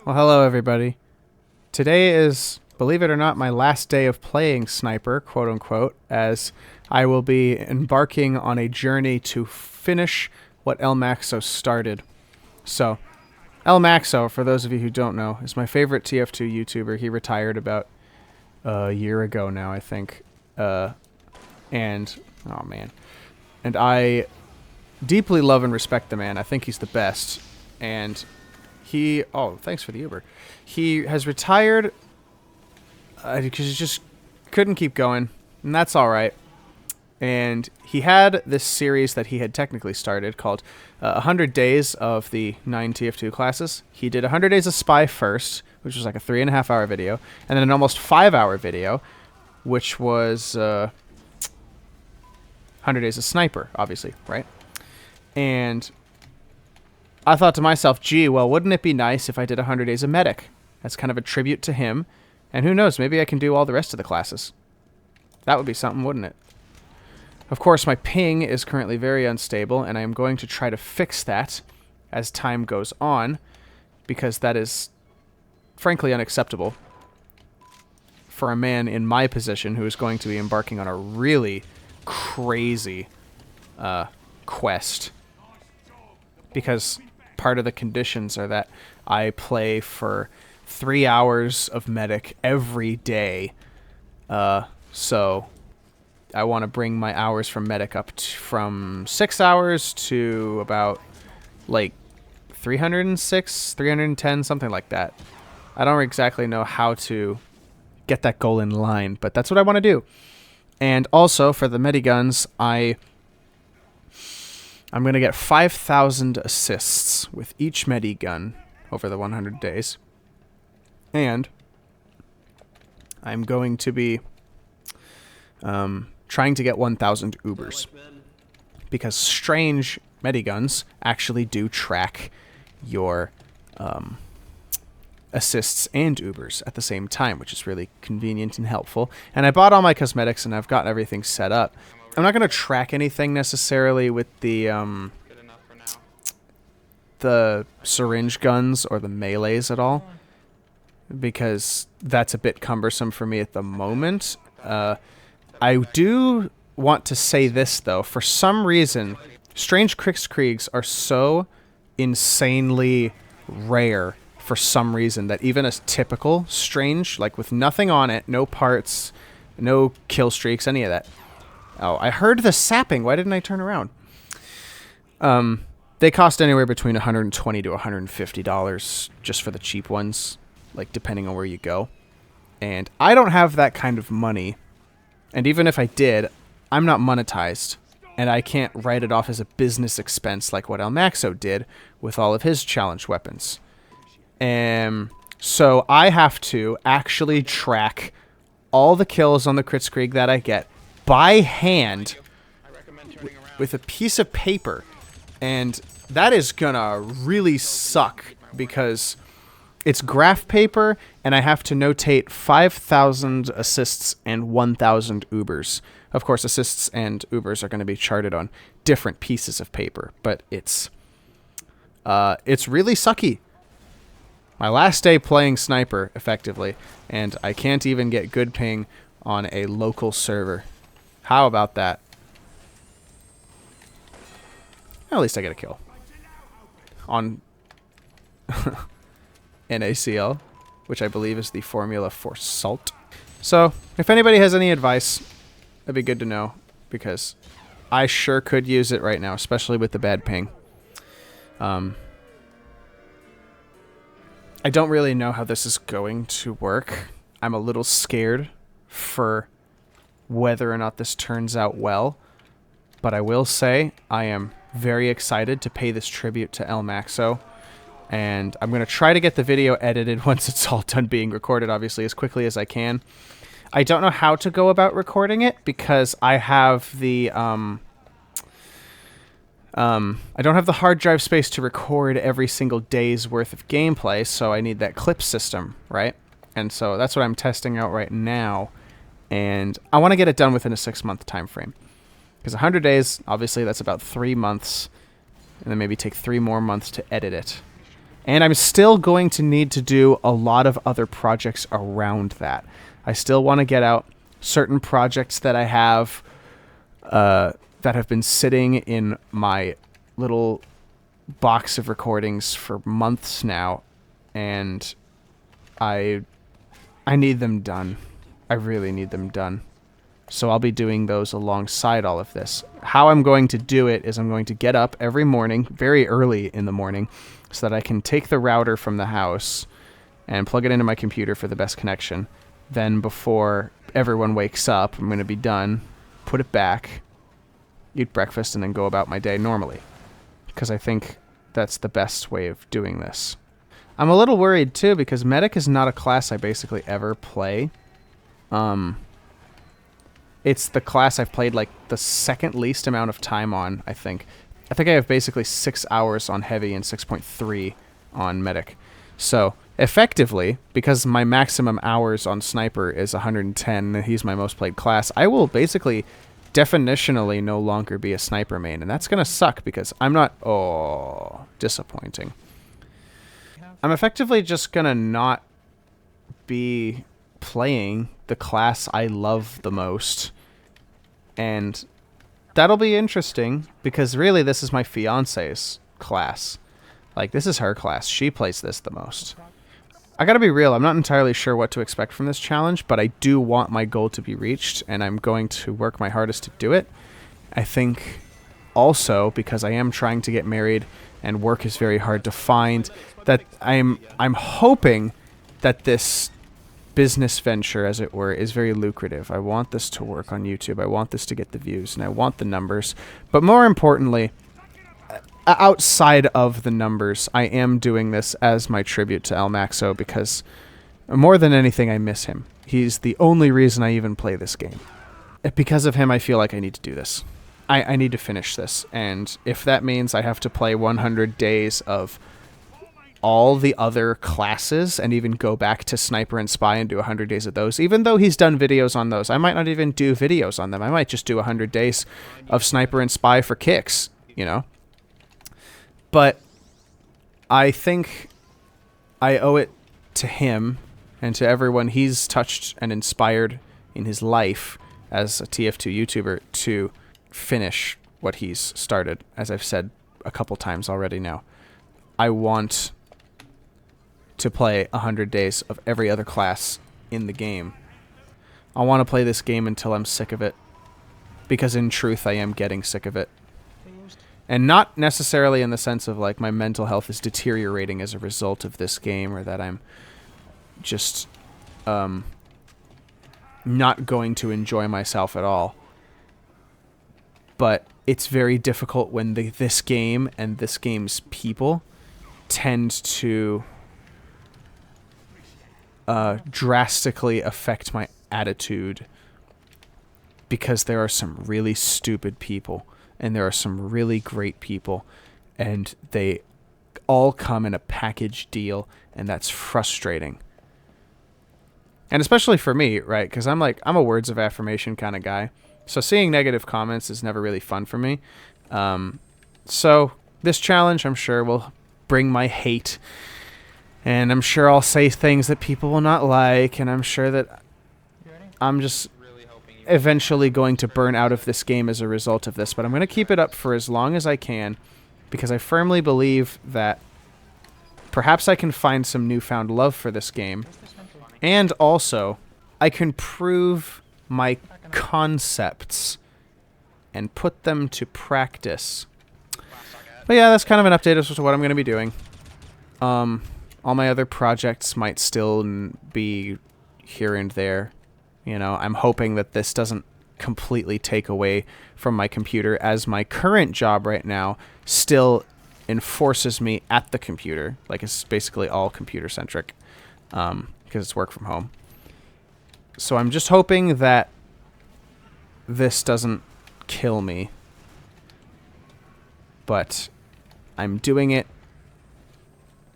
Well, hello everybody. Today is, believe it or not, my last day of playing Sniper, quote unquote, as I will be embarking on a journey to finish what El Maxo started. So, El Maxo, for those of you who don't know, is my favorite TF2 YouTuber. He retired about a year ago now, I think. And, oh man. And I deeply love and respect the man. I think he's the best. And oh, thanks for the Uber. He has retired because he just couldn't keep going, and that's all right. And he had this series that he had technically started called 100 Days of the 9 TF2 classes. He did 100 Days of Spy first, which was like a 3.5-hour video, and then an almost 5-hour video, which was 100 Days of Sniper, obviously, right? And I thought to myself, gee, well, wouldn't it be nice if I did 100 Days of Medic? That's kind of a tribute to him. And who knows, maybe I can do all the rest of the classes. That would be something, wouldn't it? Of course, my ping is currently very unstable, and I am going to try to fix that as time goes on, because that is, frankly, unacceptable for a man in my position who is going to be embarking on a really crazy quest. Because part of the conditions are that I play for 3 hours of Medic every day. So I want to bring my hours from Medic up from 6 hours to about, like, 306, 310, something like that. I don't exactly know how to get that goal in line, but that's what I want to do. And also, for the Mediguns, I'm going to get 5,000 assists with each Medigun over the 100 days. And I'm going to be trying to get 1,000 Ubers. Because strange Mediguns actually do track your assists and Ubers at the same time, which is really convenient and helpful. And I bought all my cosmetics and I've got everything set up. I'm not going to track anything necessarily with the syringe guns or the melees at all, because that's a bit cumbersome for me at the moment. I do want to say this, though. For some reason, strange Kriegskrieks are so insanely rare for some reason that even a typical strange, like with nothing on it, no parts, no kill streaks, any of that. Oh, I heard the sapping. Why didn't I turn around? They cost anywhere between $120 to $150 just for the cheap ones, like depending on where you go. And I don't have that kind of money. And even if I did, I'm not monetized. And I can't write it off as a business expense like what El Maxo did with all of his challenge weapons. So I have to actually track all the kills on the Kritzkrieg that I get by hand with a piece of paper, and that is gonna really suck because it's graph paper and I have to notate 5,000 assists and 1,000 Ubers. Of course, assists and Ubers are going to be charted on different pieces of paper, but it's really sucky. My last day playing Sniper effectively, and I can't even get good ping on a local server. How about that? At least I get a kill. On NaCl, which I believe is the formula for salt. So, if anybody has any advice, that'd be good to know, because I sure could use it right now, especially with the bad ping. I don't really know how this is going to work. I'm a little scared for whether or not this turns out well, but I will say I am very excited to pay this tribute to El Maxo, and I'm going to try to get the video edited once it's all done being recorded, obviously, as quickly as I can. I don't know how to go about recording it because I have the I don't have the hard drive space to record every single day's worth of gameplay, so I need that clip system, right? And so that's what I'm testing out right now, and I want to get it done within a 6-month time frame. Because 100 days, obviously, that's about 3 months, and then maybe take 3 more months to edit it. And I'm still going to need to do a lot of other projects around that. I still want to get out certain projects that I have that have been sitting in my little box of recordings for months now, and I need them done. I really need them done. So I'll be doing those alongside all of this. How I'm going to do it is I'm going to get up every morning, very early in the morning, so that I can take the router from the house and plug it into my computer for the best connection. Then before everyone wakes up, I'm going to be done, put it back, eat breakfast, and then go about my day normally. Because I think that's the best way of doing this. I'm a little worried too, because Medic is not a class I basically ever play. It's the class I've played like the second least amount of time on, I think. I think I have basically 6 hours on Heavy and 6.3 on Medic. So, effectively, because my maximum hours on Sniper is 110, and he's my most played class, I will basically definitionally no longer be a Sniper main, and that's going to suck because I'm not... Oh, disappointing. I'm effectively just going to not be playing the class I love the most, and that'll be interesting because really this is my fiance's class. Like, this is her class. She plays this the most. I gotta be real, I'm not entirely sure what to expect from this challenge, but I do want my goal to be reached, and I'm going to work my hardest to do it. I think also, because I am trying to get married and work is very hard to find, that I'm hoping that this business venture, as it were, is very lucrative. I want this to work on YouTube. I want this to get the views, and I want the numbers. But more importantly, outside of the numbers, I am doing this as my tribute to El Maxo because more than anything, I miss him. He's the only reason I even play this game. Because of him, I feel like I need to do this. I need to finish this, and if that means I have to play 100 days of all the other classes and even go back to Sniper and Spy and do 100 days of those, even though he's done videos on those, I might not even do videos on them. I might just do 100 days of Sniper and Spy for kicks, you know? But I think I owe it to him and to everyone he's touched and inspired in his life as a TF2 YouTuber to finish what he's started, as I've said a couple times already now. I want to play 100 days of every other class in the game. I want to play this game until I'm sick of it, because in truth I am getting sick of it. And not necessarily in the sense of like my mental health is deteriorating as a result of this game, or that I'm just not going to enjoy myself at all. But it's very difficult when this game and this game's people tend to drastically affect my attitude, because there are some really stupid people and there are some really great people, and they all come in a package deal, and that's frustrating. And especially for me, right? Because I'm a words of affirmation kind of guy. So seeing negative comments is never really fun for me. So this challenge, I'm sure, will bring my hate. And I'm sure I'll say things that people will not like. And I'm sure that I'm just eventually going to burn out of this game as a result of this. But I'm going to keep it up for as long as I can, because I firmly believe that perhaps I can find some newfound love for this game. And also, I can prove my concepts and put them to practice. But yeah, that's kind of an update as to what I'm going to be doing. All my other projects might still be here and there. You know, I'm hoping that this doesn't completely take away from my computer, as my current job right now still enforces me at the computer. Like, it's basically all computer-centric, because it's work from home. So I'm just hoping that this doesn't kill me. But I'm doing it.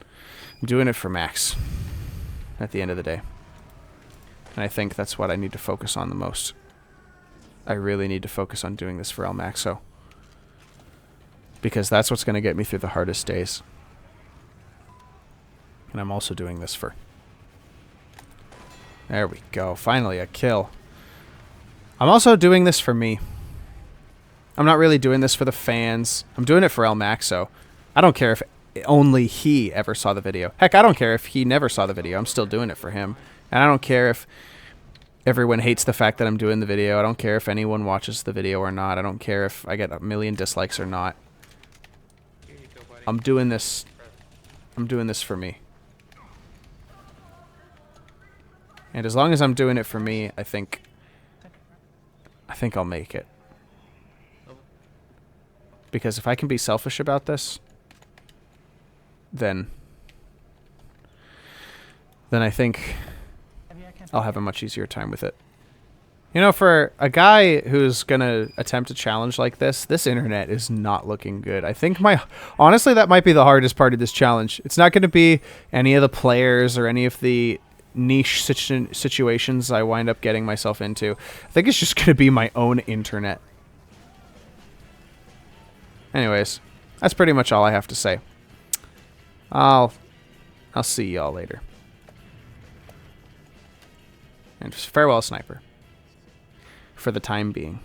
I'm doing it for Max at the end of the day. And I think that's what I need to focus on the most. I really need to focus on doing this for El Maxo, because that's what's going to get me through the hardest days. And I'm also doing this for... There we go. Finally a kill. I'm also doing this for me. I'm not really doing this for the fans. I'm doing it for El Maxo. I don't care if only he ever saw the video. Heck, I don't care if he never saw the video. I'm still doing it for him. And I don't care if everyone hates the fact that I'm doing the video. I don't care if anyone watches the video or not. I don't care if I get a million dislikes or not. I'm doing this for me. And as long as I'm doing it for me, I think I'll make it. Because if I can be selfish about this, then I think I'll have a much easier time with it. You know, for a guy who's gonna attempt a challenge like this internet is not looking good. I think honestly, that might be the hardest part of this challenge. It's not gonna be any of the players or any of the niche situations I wind up getting myself into. I think it's just gonna be my own internet. Anyways, that's pretty much all I have to say. I'll see y'all later. And farewell, sniper. For the time being.